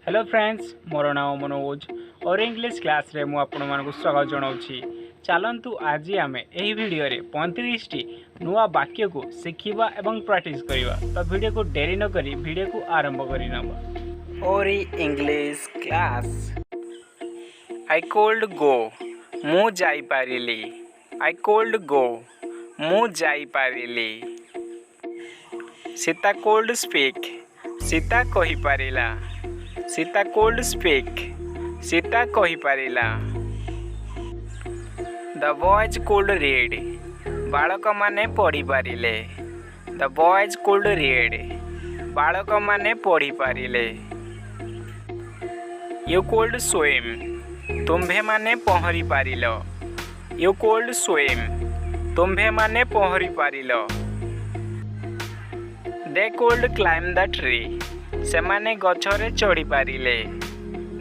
Hello friends मोर नाम मनोज और English class रे मु आपण मानकु स्वागत जनाऊँगी। चलतु आज आम यही वीडियो रे 35 टी नुआ वाक्य को शिखा एवं प्रैक्टिस करवा। तो वीडियो को डेरी न करी वीडियो को आरंभ करनबा। ओरी इंग्लिश क्लास। आई कोल्ड गो मु जाई पारिली। आई कोल्ड गो मु जाई पारिली। सीता कोल्ड स्पीक सीता कहि पारिला। सीता कोल्ड स्पीक सीता कहि पारिला। द बॉयज कोल्ड रीड बालक माने पढ़ी पारिले। द बॉयज कोल्ड रीड बालक माने पढ़ी पारिले। यू कोल्ड स्विम तुम्भे माने पहरी पारिलो। यू कोल्ड स्विम तुम्भे माने पहरी पारिलो। दे कोल्ड क्लाइम द ट्री सेमाने गछरे चढ़ी पारिले।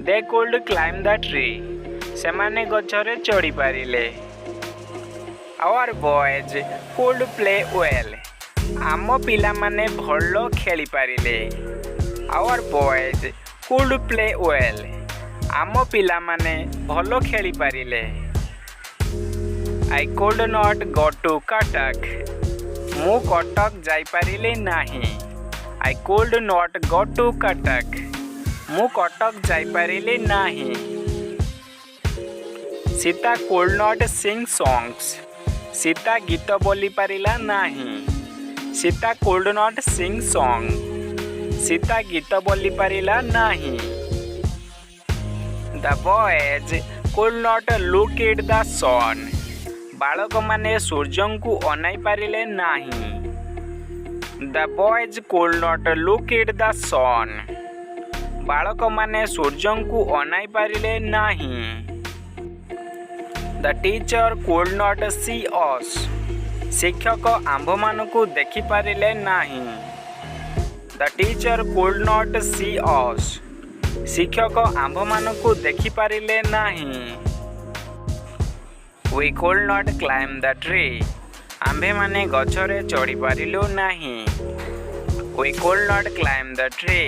दे कोल्ड क्लाइम द ट्री सेमाने गछरे चढ़ी पारिले। Our boys could play well आम पिला माने भलो खेली पारिले। Our boys could play well आम पिला माने भलो खेली पारिले। I could not go to Cuttack मु कटक जाई पारिले नाही। I could not go to Cuttack मु कटक जाई पारिले नाही। Sita could not sing songs Sita गीत बोली पारिला नाही। Sita could not sing song Sita गीत बोली पारिला नाही। The boys could not look at the sun बालक माने सूर्य को अनाई पारिले नाही। The boys could not look at the sun बालक माने सूर्य को अनाई पारिले नाही। The teacher could not see us शिक्षक आंभ मान को देखि पारिले नाही। The teacher could not see us शिक्षक आंभ मान को देखि पारिले नाही। We could not climb the tree आंभे माने गछरे चढ़ी पारिलु नाही। We could not climb the tree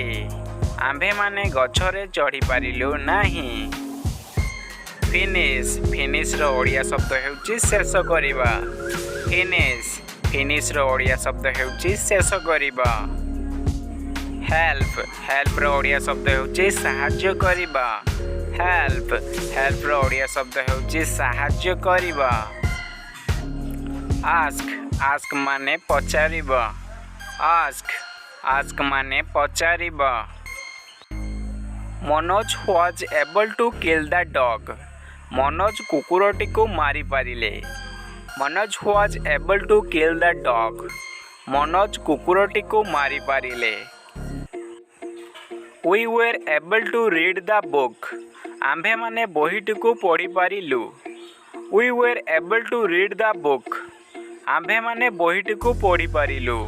आंभे माने गछरे चढ़ी पारिलु नाही। फिनिश फिनिश रो ओडिया शब्द हेउची शेष करिबा। फिनिश फिनिश रो ओडिया शब्द हेउची शेष करिबा। हेल्प हेल्प रो ओडिया शब्द हेउची सहाय्य करिबा। हेल्प हेल्प रो ओडिया शब्द हेउची सहाय्य करिबा। आस्क आस्क माने पचारिबा। आस्क आस्क माने पचारिबा। Manoj was able to kill the dog Manoj कुकुरटी को मारी पारिले। Manoj was able to kill the dog Manoj कुकुरटी को मारी पारिले। We were able to read the book आंभे माने बहीटी को पढ़ी पारिलु। We were able to read the book आंभे माने बहीटी को पढ़ी पारिलु।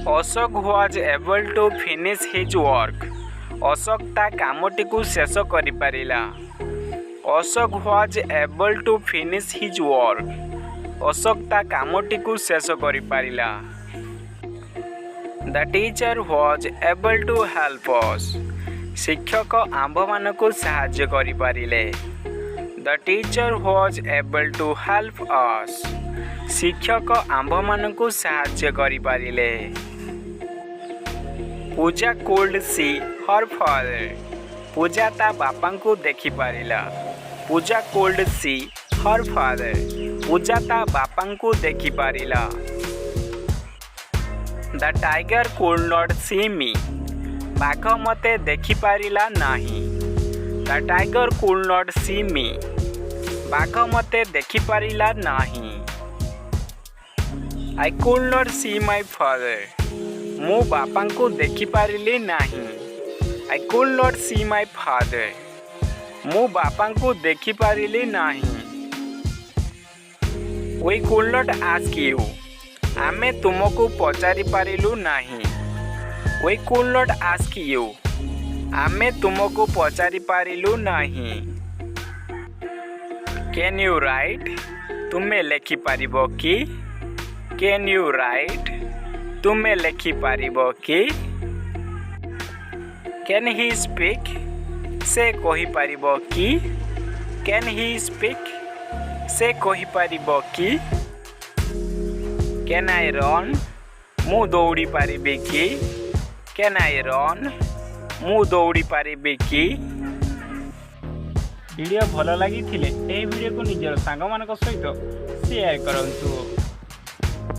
Ashok was able to finish his work Ashok ता कामटी को शेष करि पारिला। Ashok was able to finish his work Ashok ता कामटी को शेष करि पारिला। The teacher was able to help us शिक्षक आंभ मान को साहाय्य करि पारिले। The teacher was able to help us शिक्षक आंभ मान को साहाय्य करि पारिले। पूजा कोल्ड सी हर फादर पूजा ता बापा को देखि पारिला। पूजा कोल्ड सी हर फादर पूजा ता बापा को देखि पारिला। The tiger could not see me बाघ मते देखि पारिला नाही। The tiger could not see me बाघ मते देखि पारिला नाही। I could not see my father मु बापा को देखि पारिली नाही। I could not see my father मु बापा को देखि पारिली नाही। We could not ask you आमे तुमको पचारि पारिलु नाही। We could not ask you आमे तुमको पचारि पारिलु नाही। कैन यू राइट तुमे लेखि पारिबो कि। कैन यू राइट तुमे लेखि पारिबो कि। Can he speak? ସେ କହିପାରିବ କି? Can he speak? ସେ କହିପାରିବ କି? Can I run? ମୁଁ ଦୌଡ଼ି ପାରିବି କି? Can I run? ମୁଁ ଦୌଡ଼ି ପାରିବି କି? ଭିଡ଼ିଓ ଭଲ ଲାଗିଥିଲେ ଏହି ଭିଡ଼ିଓକୁ ନିଜର ସାଙ୍ଗମାନଙ୍କ ସହିତ ସେୟାର କରନ୍ତୁ।